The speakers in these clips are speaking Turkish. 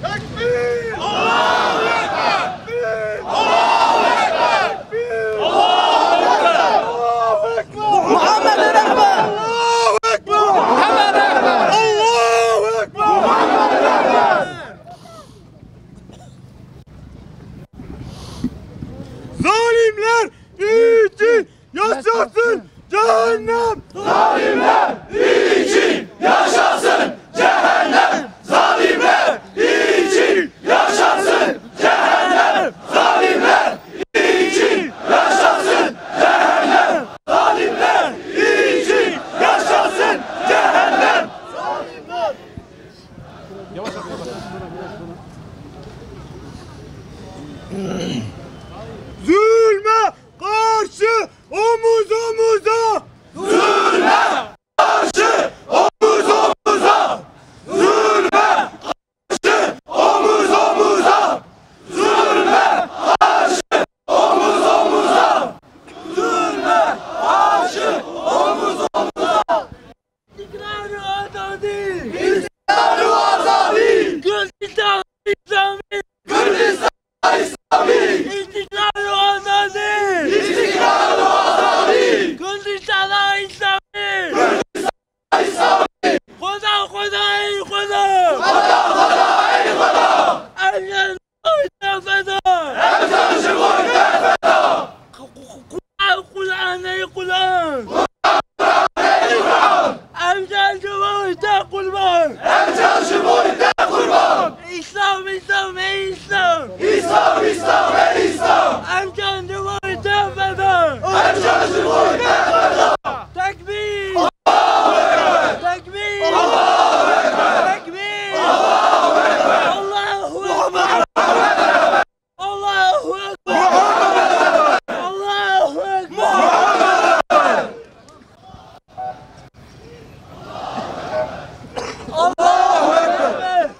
Tekbir! Allahu Ekber! Allahu Ekber! Allahu Ekber! Muhammed Ekber! Allahu Ekber! Muhammed Ekber! Allahu Ekber! Muhammed Ekber! Zalimler için yaşasın cehennem! Zalimler için yaşasın cehennem! Zalimler için yaşasın cehennem! Zalimler için yaşasın cehennem! Zalimler için yaşasın cehennem! Zalimler! Zulme karşı omuz omuza! Zulme karşı omuz omuza! Zulme karşı omuz omuza! Zulme karşı omuz omuza! Zulme karşı omuz omuza! İstikrarı azadi! İstikrarı azadi! Kürdistan İslami! Kürdistan İslami! İstikrarı azadi! İstikrarı azadi! Kürdistan İslami! Kürdistan İslami! Khoda khoda ey khoda! Khoda khoda ey khoda! Emcan boyuna feda! Emcan şu boyuna feda! Kur'an ey Kur'an! Emcan şu boyuna kurban! Emcan şu boyuna kurban! İslam İslam ey İslam! İslam İslam ey İslam! Emcan şu boyuna feda! Emcan şu boyuna feda! Tekbir! Allahu Ekber! Tekbir! Allahu Ekber! Tekbir! Allahu Ekber! Allahu Ekber! Allahu Ekber! Allahu Ekber! Allahu Ekber!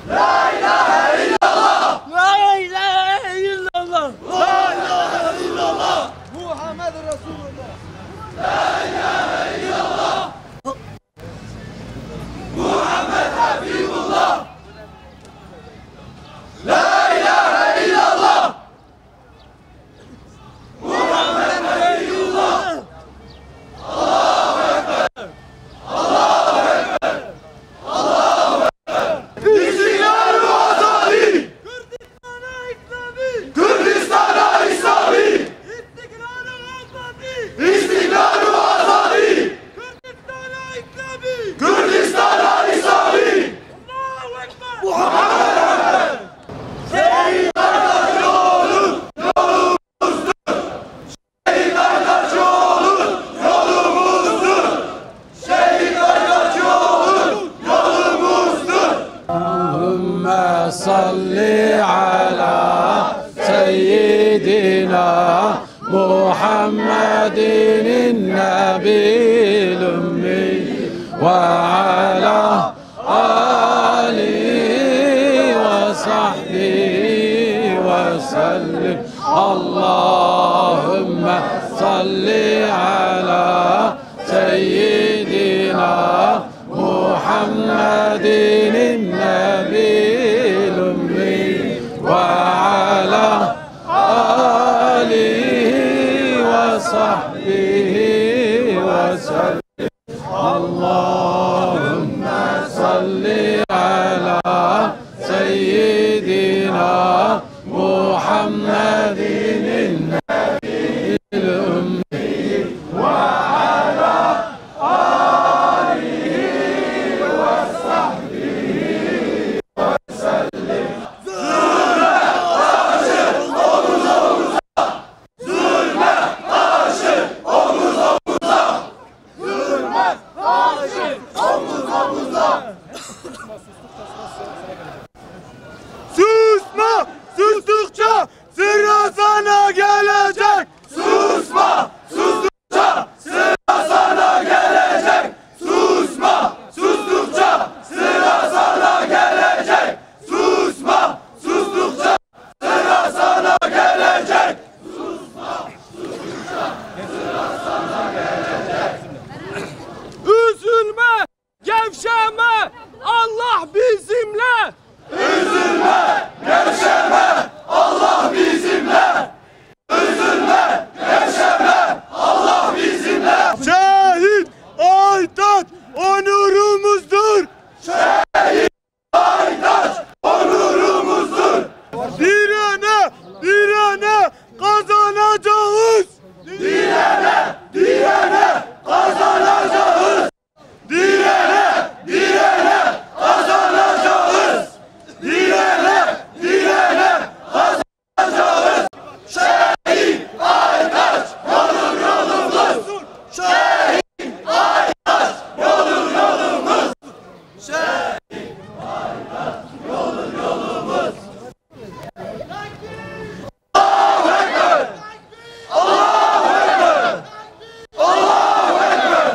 La ilahe illallah! La ilahe illallah! La ilahe illallah! Muhammed Resulullah! Muhammed Habibullah! La ilahe illallah! Muhammed Habibullah! Allahu Ekber! Allahu Ekber! Allahu Ekber! İstiklal-i azadi! Kürdistan'a İslami! Kürdistan'a İslami! İstikrarı azadi! İstiklal-i azadi! Kürdistan'a İslami! Kürdistan'a İslami! Allahu Ekber! Muhammed Ekber! Şehit kardeş olun, yolumuzdur! Şehit kardeş olun, yolumuzdur! Şehit kardeş olun, yolumuzdur! Allahümme salli ala seyyidina Muhammedin nebil ümmi ve ala alihi ve sahbihi ve sellim. Allahümme salli ala seyyidina Muhammedin nebil ümmi ve ala alihi ve sahbihi ve sellim. Allahümme salli ala seyyidina Muhammedin nebil ümmi ve ala alihi ve sahbihi ve sellim. Susma! Sustukça sıra sana gelecek! Susma! Sustukça sıra sana gelecek! Susma! Sustukça sıra hayat onurumuzdur. Şehit Aytaç onurumuzdur. Direne, direne kazanacağız. Direne, direne kazanacağız. Direne, direne kazanacağız. Direne, direne kazanacağız. Şehit Aytaç yolun yolumuz. Şehit Aytaç yolun yolumuz. Şehit Aytaç yolun yolumuz. Allahu Ekber! Allahu Ekber! Allahu Ekber!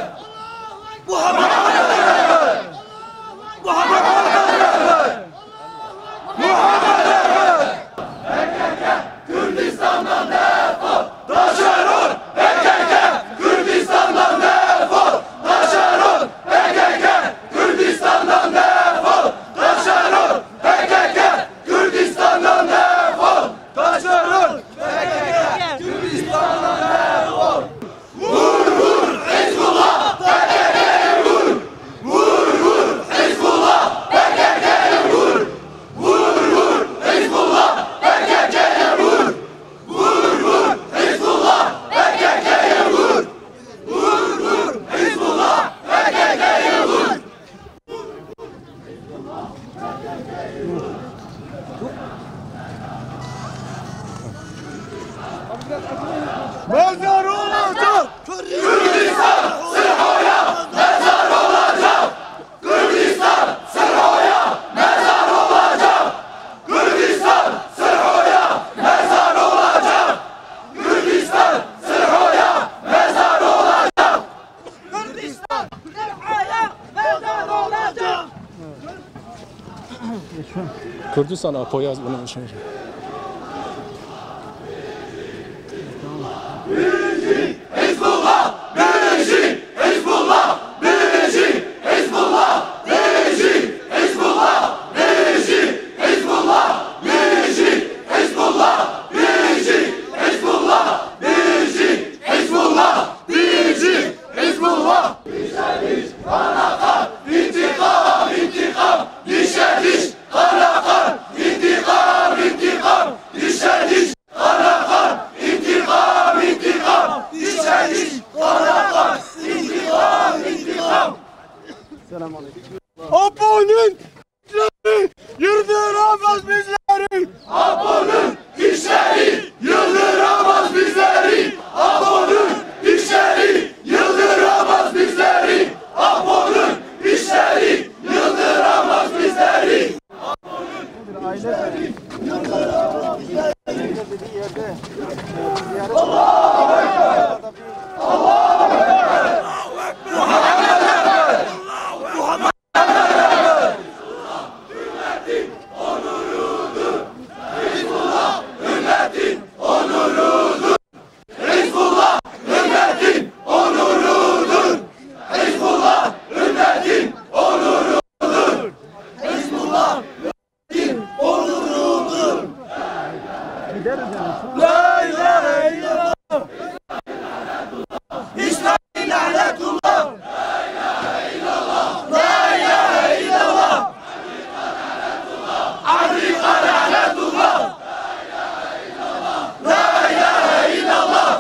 Muhammed Ekber! Muhammed Ekber! Muhammed Ekber! PKK Kürdistan'dan defol! Taşeron PKK Kürdistan'dan defol! Taşeron PKK Kürdistan'dan defol! Taşeron PKK Kürdistan'dan defol! Taşeron PKK Kürdistan'dan defol! Vur vur Hizbullah PKK'ye vur! Vur vur Hizbullah PKK'ye vur! Vur vur Hizbullah PKK'ye vur! Vur vur Hizbullah PKK'ye vur! Vur vur Hizbullah PKK'ye vur! Mezar olacak! Kürdistan Sırho'ya mezar olacak! Kürdistan Sırho'ya mezar olacak! Kürdistan Sırho'ya mezar olacak! Kürdistan Sırho'ya mezar olacak! Kürdistan Sırhaya mezar olacak. Kürdistan apoyaz bunun için. Hizbullah! Birinci! Hizbullah! Birinci! Hizbullah! Birinci! Hizbullah! Birinci! Hizbullah! Birinci! Hizbullah! Birinci! Hizbullah! Birinci! Hizbullah! Birinci! Hizbullah! Dişe diş, kana kan, intikam, intikam, dişe diş, kana kan, intikam, intikam, dişe diş, kana kan, intikam, intikam, dişe diş, kana kan, intikam, intikam. Apo'nun işleri yıldıramaz bizleri. Apo'nun işleri yıldıramaz bizleri. Apo'nun işleri yıldıramaz bizleri. Apo'nun işleri yıldıramaz bizleri. Apo'nun işleri yıldıramaz bizleri. Allahu Ekber! Allahu Ekber! Muhammed Ekber! Muhammed Ekber! Ümmetin onurudur. Hizbullah ümmetin onurudur. Hizbullah ümmetin onurudur. Hizbullah ümmetin onurudur. Hizbullah ümmetin onurudur. La ilahe illallah. İsrail lanetullah. La ilahe illallah. La ilahe illallah. Amerika lanetullah. La ilahe illallah.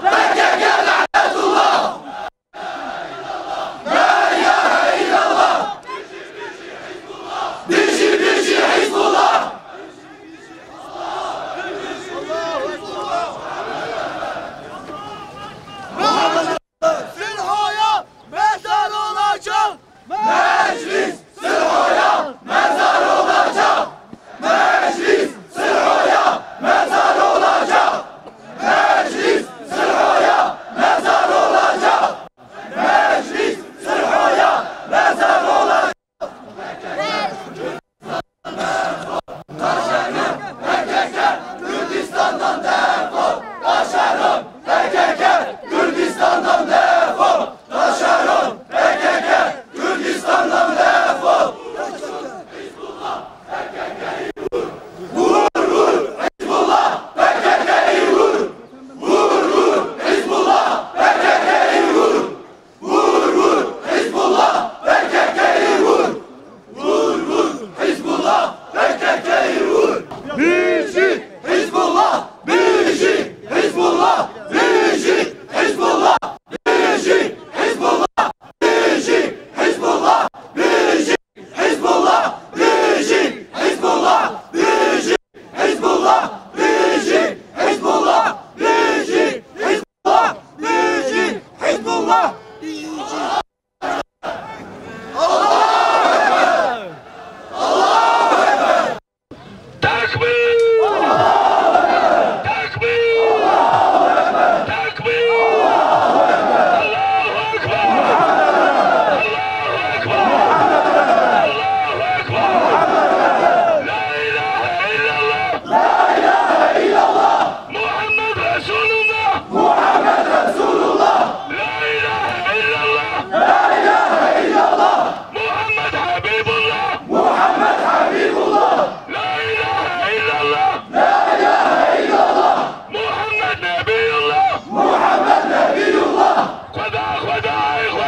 PKK lanetullah. La ilahe illallah. Dişi dişi Hizbullah. Sırho'ya mezar olacak. Meclis Sırho'ya mezar olacak. Meclis Sırho'ya mezar olacak. Meclis Sırho'ya mezar olacak. Meclis Sırho'ya mezar olacak. PKK Kürdistan'dan defol. Taşeron PKK Kürdistan'dan defol. Taşeron PKK Kürdistan'dan defol.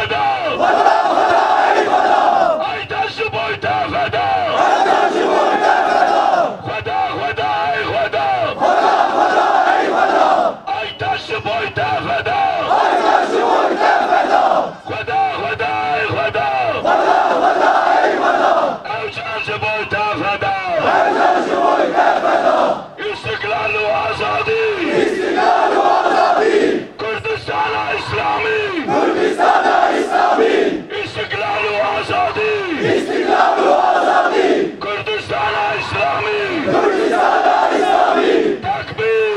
feda. Aytaşı boyta feda. Feda ey feda. Aytaşı boyta feda. Feda ey feda. Evcaşı boyta feda. İstiklal ve azadi. Kürdistan-ı İslami. İstiklal ve azadi. Kürdistan-ı İslami. Takbir.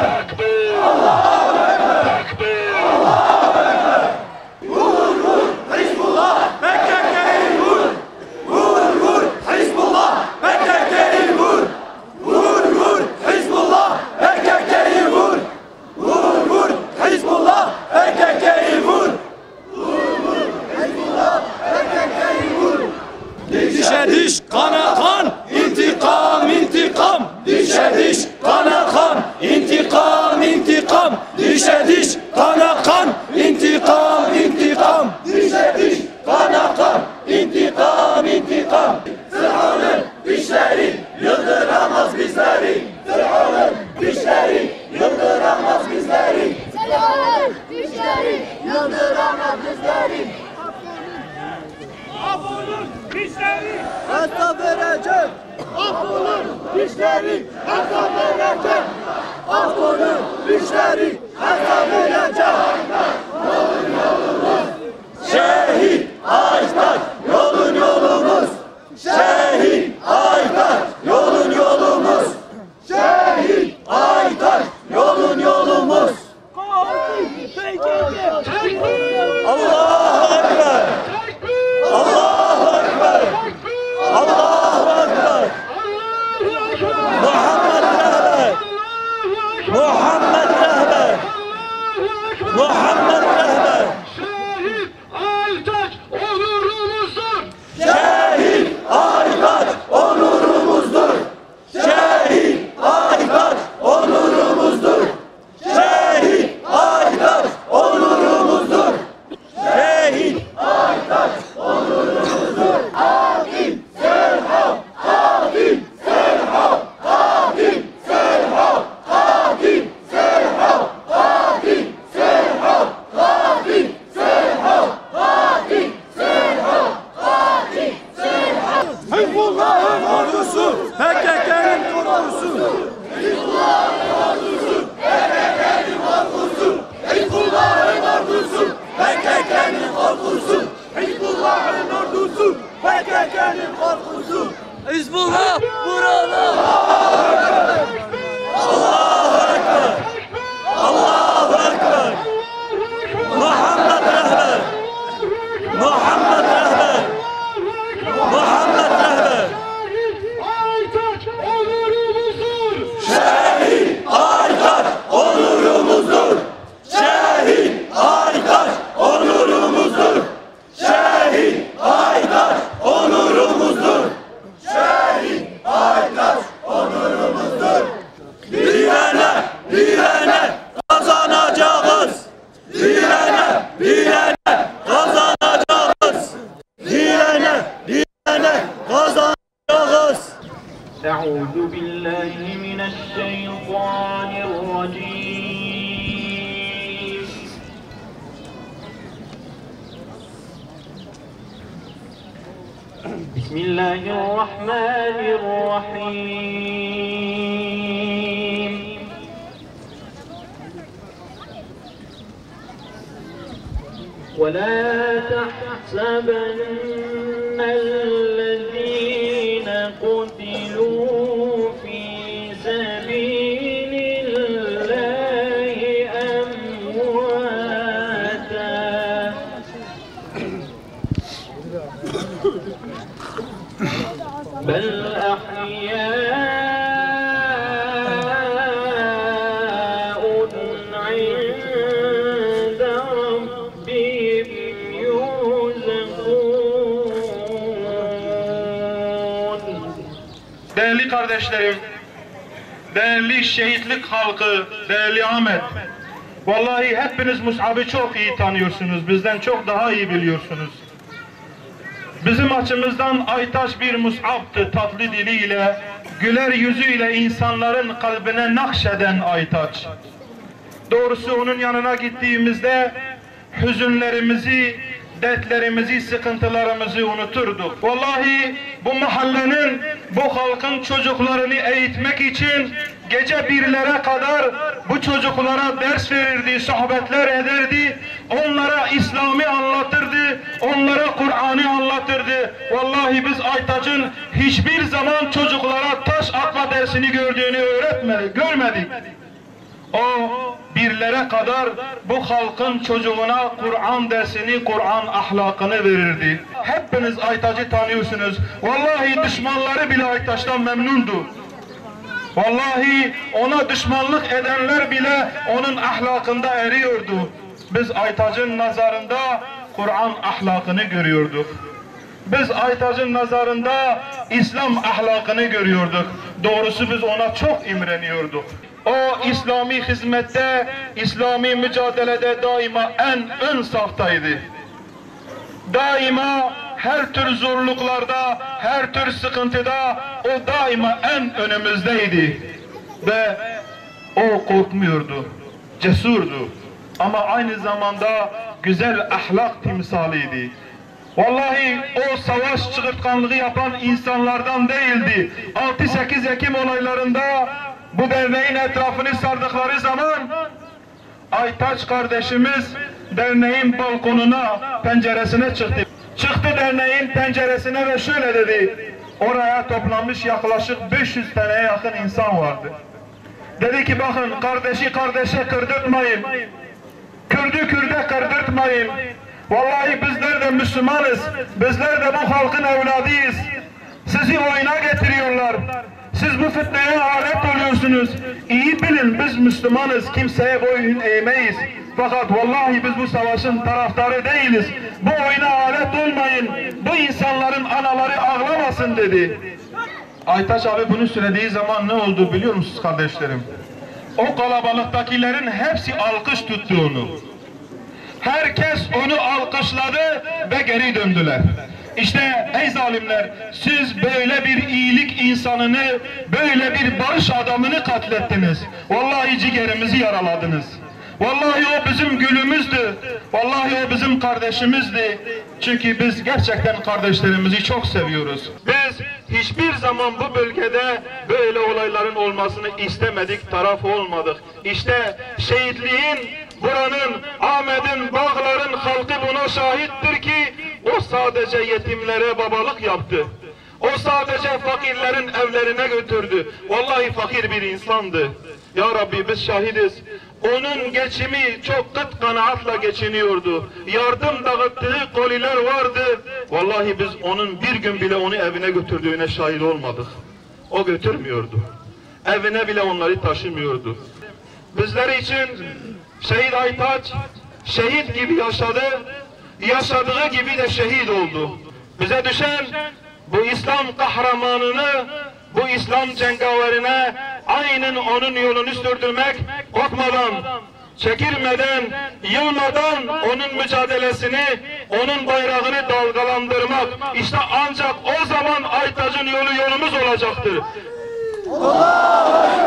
Takbir. Takbir. Hizbullah PKK'yi vur. Vur Hizbullah PKK'yi vur. Vur Hizbullah PKK'yi vur. Vur Hizbullah PKK'yi vur. Hizbullah PKK'yi vur. Dişe diş kana kan intikam. Dişe diş kana kan intikam. Dişe diş kana kan intikam. Dişe diş kana kan intikam. Zırhanın dişleri yıldıramaz bizleri. Zırhanın dişleri yıldıramaz bizleri. Silahın dişleri yıldıramaz bizleri. Apunun dişleri Hesap verecek. Apunun dişleri hesap verecek. Apunun dişleri hesap verecek. Şehit Aytaç yolumuz. Şehit Aytaç yolumuz. Şehit Aytaç yolumuz. Allahu Ekber. Allahu Ekber. Allahu Ekber. Muhammed rehber. Muhammed rehber. Muhammed rehber. Şehit Aytaç onurumuzdur. Şehit Aytaç onurumuzdur. Şehit Aytaç onurumuzdur. Şehit Aytaç onurumuzdur. Şehit Aytaç onurumuzdur. Hakim Serhab, Hakim Serhab, Hakim Serhab, Hakim Serhab, Hakim Serhab, Hakim Serhab, Hakim Serhab, Hakim Serhab. Hizbullah'ın ordusu, PKK'nın korkusu. Hizbullah'ın ordusu, PKK'nın korkusu. Hizbullah'ın ordusu, PKK'nın korkusu. Hizbullah'ın ordusu, PKK'nın korkusu. Hizbullah vuralım. Allahu Ekber. Allahu Ekber. Muhammed rehber. Muhammed rehber. Muhammed rehber. Aytaç onurumuzdur. Şehit Aytaç onurumuzdur. Şehit Aytaç onurumuzdur. Şehit Aytaç onurumuzdur. Şehit Aytaç onurumuzdur. Direne kazanacağız. Direne kazanacağız. Direne kazanacağız. أعوذ بالله من الشيطان الرجيم بسم الله الرحمن الرحيم ولا تحسبن الذين قتلوا في سبيل الله أمواتا بل أحياء عند ربهم يرزقون. Değerli kardeşlerim, değerli şehitlik halkı, değerli Ahmet, Vallahi hepiniz Mus'ab'ı çok iyi tanıyorsunuz. Bizden çok daha iyi biliyorsunuz. Bizim açımızdan Aytaç bir Mus'ab'tı, tatlı diliyle, güler yüzüyle insanların kalbine nakşeden Aytaç. Doğrusu onun yanına gittiğimizde hüzünlerimizi, dertlerimizi, sıkıntılarımızı unuturduk. Vallahi bu mahallenin, bu halkın çocuklarını eğitmek için gece birlere kadar bu çocuklara ders verirdi, sohbetler ederdi, onlara İslam'ı anlatırdı, onlara Kur'an'ı anlatırdı. Vallahi biz Aytaç'ın hiçbir zaman çocuklara taş atma dersini görmedik. O birlere kadar bu halkın çocuğuna Kur'an dersini, Kur'an ahlakını verirdi. Hepiniz Aytaç'ı tanıyorsunuz. Vallahi düşmanları bile Aytaç'tan memnundu. Vallahi ona düşmanlık edenler bile onun ahlakında eriyordu. Biz Aytaç'ın nazarında Kur'an ahlakını görüyorduk. Biz Aytaç'ın nazarında İslam ahlakını görüyorduk. Doğrusu biz ona çok imreniyorduk. O İslami hizmette, İslami mücadelede daima en ön saftaydı. Daima her tür zorluklarda, her tür sıkıntıda o daima en önümüzdeydi. Ve o korkmuyordu, cesurdu. Ama aynı zamanda güzel ahlak timsaliydi. Vallahi o savaş çığırtkanlığı yapan insanlardan değildi. 6-8 Ekim olaylarında bu derneğin etrafını sardıkları zaman Aytaç kardeşimiz derneğin balkonuna, penceresine çıktı. Çıktı derneğin penceresine ve şöyle dedi. Oraya toplanmış yaklaşık 500 taneye yakın insan vardı. Dedi ki bakın, kardeşi kardeşe kırdırtmayın. Kürdü kürde kırdırtmayın. Vallahi bizler de Müslümanız. Bizler de bu halkın evladıyız. Sizi oyuna getiriyorlar. Siz bu fitneye alet oluyorsunuz. İyi bilin, biz Müslümanız. Kimseye boyun eğmeyiz. Fakat vallahi biz bu savaşın taraftarı değiliz. Bu oyuna alet olmayın. Bu insanların anaları ağlamasın dedi. Aytaç abi bunu söylediği zaman ne oldu biliyor musunuz kardeşlerim? O kalabalıktakilerin hepsi alkış tuttu onu. Herkes onu alkışladı ve geri döndüler. İşte ey zalimler, siz böyle bir iyilik insanını, böyle bir barış adamını katlettiniz. Vallahi ciğerimizi yaraladınız. Vallahi o bizim gülümüzdü. Vallahi o bizim kardeşimizdi. Çünkü biz gerçekten kardeşlerimizi çok seviyoruz. Biz hiçbir zaman bu bölgede böyle olayların olmasını istemedik, taraf olmadık. İşte şehitliğin, buranın, Ahmet'in, Bağlar'ın halkı buna şahittir ki o sadece yetimlere babalık yaptı. O sadece fakirlerin evlerine götürdü. Vallahi fakir bir insandı. Ya Rabbi biz şahidiz. Onun geçimi çok kıt kanaatla geçiniyordu. Yardım dağıttığı koliler vardı. Vallahi biz onun bir gün bile onu evine götürdüğüne şahit olmadık. O götürmüyordu. Evine bile onları taşımıyordu. Bizler için Şehit Aytaç şehit gibi yaşadı. Yaşadığı gibi de şehit oldu. Bize düşen bu İslam kahramanını, bu İslam cengaverine aynen onun yolunu sürdürmek, korkmadan, çekilmeden, yılmadan onun mücadelesini, onun bayrağını dalgalandırmak. İşte ancak o zaman Aytaç'ın yolu yolumuz olacaktır. Allah!